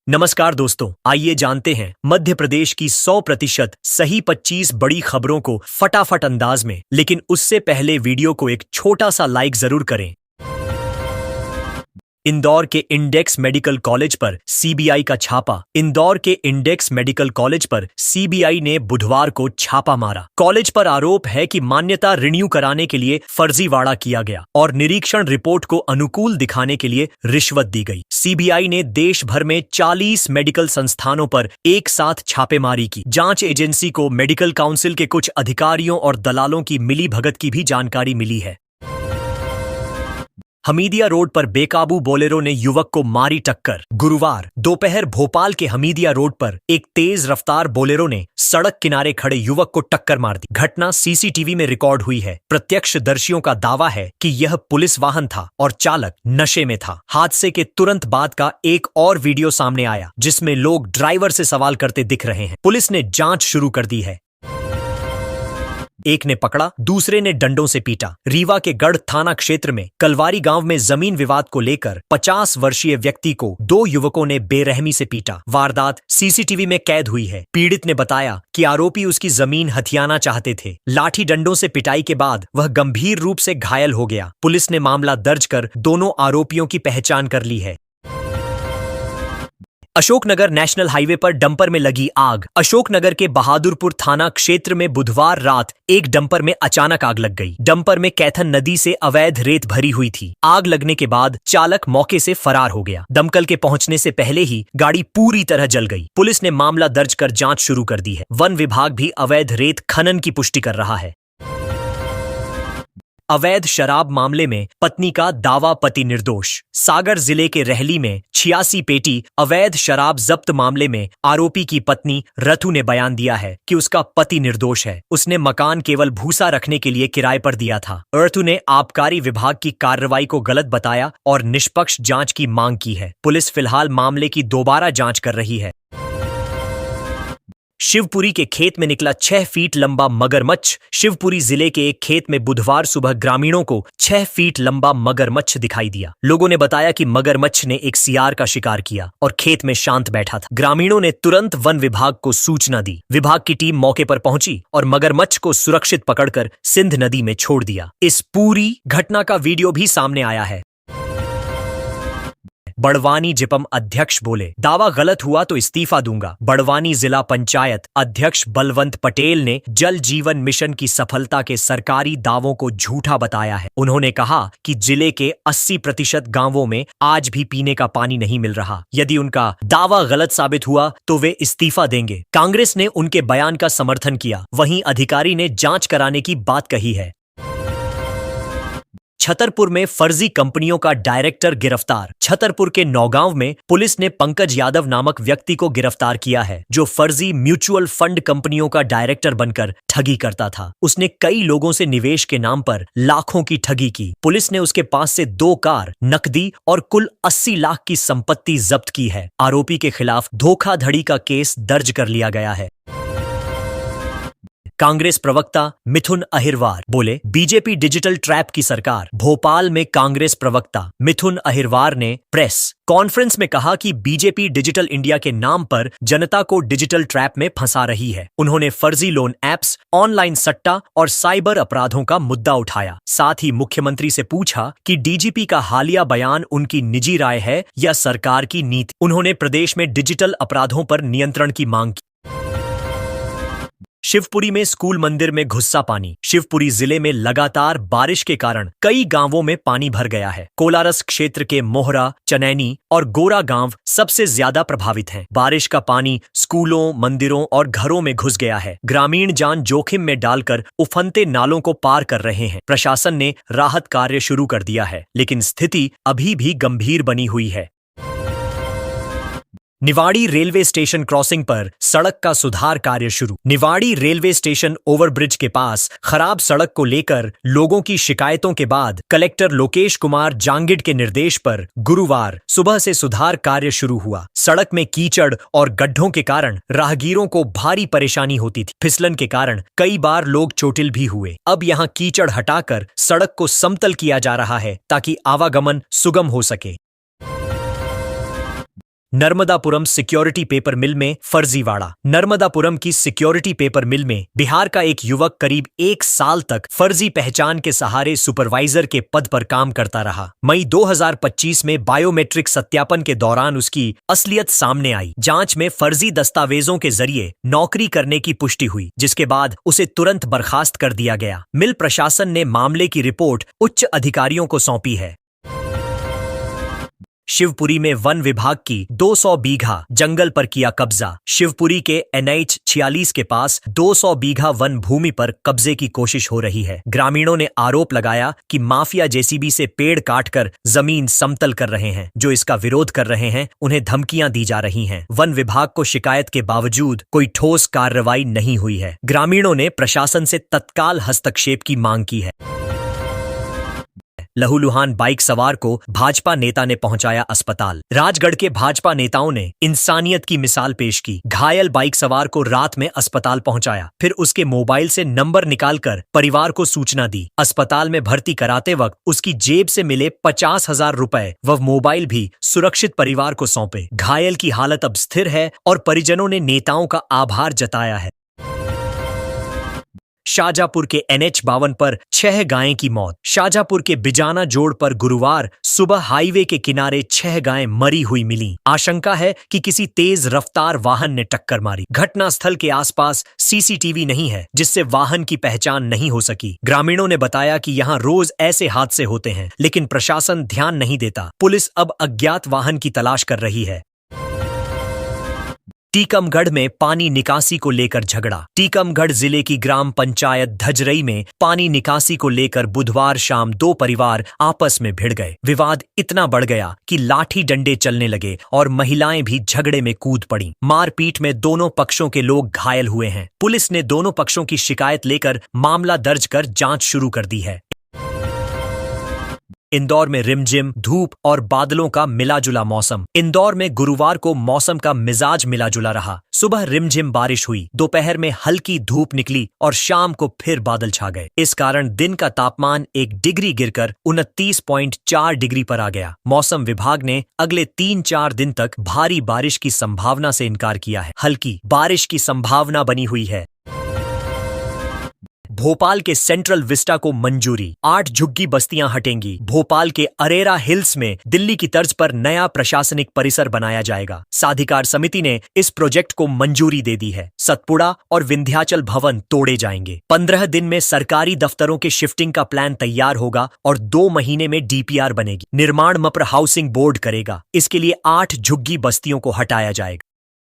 नमस्कार दोस्तों, आइए जानते हैं मध्य प्रदेश की 100% सही 25 बड़ी खबरों को फटाफट अंदाज में। लेकिन उससे पहले वीडियो को एक छोटा सा लाइक जरूर करें। इंदौर के इंडेक्स मेडिकल कॉलेज पर सीबीआई का छापा। इंदौर के इंडेक्स मेडिकल कॉलेज पर सीबीआई ने बुधवार को छापा मारा। कॉलेज पर आरोप है कि मान्यता रिन्यू कराने के लिए फर्जीवाड़ा किया गया और निरीक्षण रिपोर्ट को अनुकूल दिखाने के लिए रिश्वत दी गई। सीबीआई ने देश भर में 40 मेडिकल संस्थानों पर एक साथ छापेमारी की। जांच एजेंसी को मेडिकल काउंसिल के कुछ अधिकारियों और दलालों की मिलीभगत की भी जानकारी मिली है। हमीदिया रोड पर बेकाबू बोलेरो ने युवक को मारी टक्कर। गुरुवार दोपहर भोपाल के हमीदिया रोड पर एक तेज रफ्तार बोलेरो ने सड़क किनारे खड़े युवक को टक्कर मार दी। घटना सीसीटीवी में रिकॉर्ड हुई है। प्रत्यक्षदर्शियों का दावा है कि यह पुलिस वाहन था और चालक नशे में था। हादसे के तुरंत बाद का एक और वीडियो सामने आया जिसमें लोग ड्राइवर से सवाल करते दिख रहे हैं। पुलिस ने जांच शुरू कर दी है। एक ने पकड़ा, दूसरे ने डंडों से पीटा। रीवा के गढ़ थाना क्षेत्र में कलवारी गांव में जमीन विवाद को लेकर 50 वर्षीय व्यक्ति को दो युवकों ने बेरहमी से पीटा। वारदात सीसीटीवी में कैद हुई है। पीड़ित ने बताया कि आरोपी उसकी जमीन हथियाना चाहते थे। लाठी डंडों से पिटाई के बाद वह गंभीर रूप से घायल हो गया। पुलिस ने मामला दर्ज कर दोनों आरोपियों की पहचान कर ली है। अशोकनगर नेशनल हाईवे पर डंपर में लगी आग। अशोकनगर के बहादुरपुर थाना क्षेत्र में बुधवार रात एक डंपर में अचानक आग लग गई। डंपर में कैथन नदी से अवैध रेत भरी हुई थी। आग लगने के बाद चालक मौके से फरार हो गया। दमकल के पहुंचने से पहले ही गाड़ी पूरी तरह जल गई। पुलिस ने मामला दर्ज कर जांच शुरू कर दी है। वन विभाग भी अवैध रेत खनन की पुष्टि कर रहा है। अवैध शराब मामले में पत्नी का दावा, पति निर्दोष। सागर जिले के रहली में 86 पेटी अवैध शराब जब्त मामले में आरोपी की पत्नी रथु ने बयान दिया है कि उसका पति निर्दोष है। उसने मकान केवल भूसा रखने के लिए किराए पर दिया था। रथु ने आबकारी विभाग की कार्रवाई को गलत बताया और निष्पक्ष जांच की मांग की है। पुलिस फिलहाल मामले की दोबारा जांच कर रही है। शिवपुरी के खेत में निकला 6 फीट लंबा मगरमच्छ। शिवपुरी जिले के एक खेत में बुधवार सुबह ग्रामीणों को 6 फीट लंबा मगरमच्छ दिखाई दिया। लोगों ने बताया कि मगरमच्छ ने एक सियार का शिकार किया और खेत में शांत बैठा था। ग्रामीणों ने तुरंत वन विभाग को सूचना दी। विभाग की टीम मौके पर पहुंची और मगरमच्छ को सुरक्षित पकड़कर सिंध नदी में छोड़ दिया। इस पूरी घटना का वीडियो भी सामने आया है। बड़वानी जिपम अध्यक्ष बोले, दावा गलत हुआ तो इस्तीफा दूंगा। बड़वानी जिला पंचायत अध्यक्ष बलवंत पटेल ने जल जीवन मिशन की सफलता के सरकारी दावों को झूठा बताया है। उन्होंने कहा कि जिले के 80% गांवों में आज भी पीने का पानी नहीं मिल रहा। यदि उनका दावा गलत साबित हुआ तो वे इस्तीफा देंगे। कांग्रेस ने उनके बयान का समर्थन किया। वहीं अधिकारी ने जांच कराने की बात कही है। छतरपुर में फर्जी कंपनियों का डायरेक्टर गिरफ्तार। छतरपुर के नौगांव में पुलिस ने पंकज यादव नामक व्यक्ति को गिरफ्तार किया है, जो फर्जी म्यूचुअल फंड कंपनियों का डायरेक्टर बनकर ठगी करता था। उसने कई लोगों से निवेश के नाम पर लाखों की ठगी की। पुलिस ने उसके पास से 2 कार, नकदी और कुल 80 लाख की संपत्ति जब्त की है। आरोपी के खिलाफ धोखाधड़ी का केस दर्ज कर लिया गया है। कांग्रेस प्रवक्ता मिथुन अहिरवार बोले, बीजेपी डिजिटल ट्रैप की सरकार। भोपाल में कांग्रेस प्रवक्ता मिथुन अहिरवार ने प्रेस कॉन्फ्रेंस में कहा कि बीजेपी डिजिटल इंडिया के नाम पर जनता को डिजिटल ट्रैप में फंसा रही है। उन्होंने फर्जी लोन ऐप्स, ऑनलाइन सट्टा और साइबर अपराधों का मुद्दा उठाया। साथ ही मुख्यमंत्री से पूछा कि डीजीपी का हालिया बयान उनकी निजी राय है या सरकार की नीति। उन्होंने प्रदेश में डिजिटल अपराधों पर नियंत्रण की मांग की। शिवपुरी में स्कूल मंदिर में घुस्सा पानी। शिवपुरी जिले में लगातार बारिश के कारण कई गांवों में पानी भर गया है। कोलारस क्षेत्र के मोहरा, चनैनी और गोरा गांव सबसे ज्यादा प्रभावित हैं। बारिश का पानी स्कूलों, मंदिरों और घरों में घुस गया है। ग्रामीण जान जोखिम में डालकर उफनते नालों को पार कर रहे हैं। प्रशासन ने राहत कार्य शुरू कर दिया है, लेकिन स्थिति अभी भी गंभीर बनी हुई है। निवाड़ी रेलवे स्टेशन क्रॉसिंग पर सड़क का सुधार कार्य शुरू। निवाड़ी रेलवे स्टेशन ओवरब्रिज के पास खराब सड़क को लेकर लोगों की शिकायतों के बाद कलेक्टर लोकेश कुमार जांगिड के निर्देश पर गुरुवार सुबह से सुधार कार्य शुरू हुआ। सड़क में कीचड़ और गड्ढों के कारण राहगीरों को भारी परेशानी होती थी। फिसलन के कारण कई बार लोग चोटिल भी हुए। अब यहां कीचड़ हटाकर सड़क को समतल किया जा रहा है ताकि आवागमन सुगम हो सके। नर्मदापुरम सिक्योरिटी पेपर मिल में फर्जीवाड़ा। नर्मदापुरम की सिक्योरिटी पेपर मिल में बिहार का एक युवक करीब 1 साल तक फर्जी पहचान के सहारे सुपरवाइजर के पद पर काम करता रहा। मई 2025 में बायोमेट्रिक सत्यापन के दौरान उसकी असलियत सामने आई। जांच में फर्जी दस्तावेजों के जरिए नौकरी करने की पुष्टि हुई, जिसके बाद उसे तुरंत बर्खास्त कर दिया गया। मिल प्रशासन ने मामले की रिपोर्ट उच्च अधिकारियों को सौंपी है। शिवपुरी में वन विभाग की 200 बीघा जंगल पर किया कब्जा। शिवपुरी के NH 46 के पास 200 बीघा वन भूमि पर कब्जे की कोशिश हो रही है। ग्रामीणों ने आरोप लगाया कि माफिया JCB से पेड़ काटकर जमीन समतल कर रहे हैं। जो इसका विरोध कर रहे हैं, उन्हें धमकियां दी जा रही हैं। वन विभाग को शिकायत के बावजूद कोई ठोस कार्रवाई नहीं हुई है। ग्रामीणों ने प्रशासन से तत्काल हस्तक्षेप की मांग की है। लहूलुहान बाइक सवार को भाजपा नेता ने पहुंचाया अस्पताल। राजगढ़ के भाजपा नेताओं ने इंसानियत की मिसाल पेश की। घायल बाइक सवार को रात में अस्पताल पहुंचाया, फिर उसके मोबाइल से नंबर निकालकर परिवार को सूचना दी। अस्पताल में भर्ती कराते वक्त उसकी जेब से मिले 50,000 रुपए व मोबाइल भी सुरक्षित परिवार को सौंपे। घायल की हालत अब स्थिर है और परिजनों ने नेताओं का आभार जताया है। शाजापुर के NH 52 पर 6 गायें की मौत। शाजापुर के बिजाना जोड़ पर गुरुवार सुबह हाईवे के किनारे 6 गायें मरी हुई मिली। आशंका है कि किसी तेज रफ्तार वाहन ने टक्कर मारी। घटनास्थल के आसपास CCTV नहीं है, जिससे वाहन की पहचान नहीं हो सकी। ग्रामीणों ने बताया कि यहां रोज ऐसे हादसे होते हैं, लेकिन प्रशासन ध्यान नहीं देता। पुलिस अब अज्ञात वाहन की तलाश कर रही है। टीकमगढ़ में पानी निकासी को लेकर झगड़ा। टीकमगढ़ जिले की ग्राम पंचायत धजरई में पानी निकासी को लेकर बुधवार शाम 2 परिवार आपस में भिड़ गए। विवाद इतना बढ़ गया कि लाठी डंडे चलने लगे और महिलाएं भी झगड़े में कूद पड़ी। मारपीट में दोनों पक्षों के लोग घायल हुए हैं। पुलिस ने दोनों पक्षों की शिकायत लेकर मामला दर्ज कर जांच शुरू कर दी है। इंदौर में रिमझिम धूप और बादलों का मिलाजुला मौसम। इंदौर में गुरुवार को मौसम का मिजाज मिलाजुला रहा। सुबह रिमझिम बारिश हुई, दोपहर में हल्की धूप निकली और शाम को फिर बादल छा गए। इस कारण दिन का तापमान 1 डिग्री गिरकर 29.4 डिग्री पर आ गया। मौसम विभाग ने अगले 3-4 दिन तक भारी बारिश की संभावना से इनकार किया है। हल्की बारिश की संभावना बनी हुई है। भोपाल के सेंट्रल विस्टा को मंजूरी। 8 झुग्गी बस्तियां हटेंगी। भोपाल के अरेरा हिल्स में दिल्ली की तर्ज पर नया प्रशासनिक परिसर बनाया जाएगा। साधिकार समिति ने इस प्रोजेक्ट को मंजूरी दे दी है। सतपुड़ा और विंध्याचल भवन तोड़े जाएंगे। 15 दिन में सरकारी दफ्तरों के शिफ्टिंग का प्लान तैयार होगा और 2 महीने में DPR बनेगी। निर्माण मप्र हाउसिंग बोर्ड करेगा। इसके लिए 8 झुग्गी बस्तियों को हटाया जाएगा।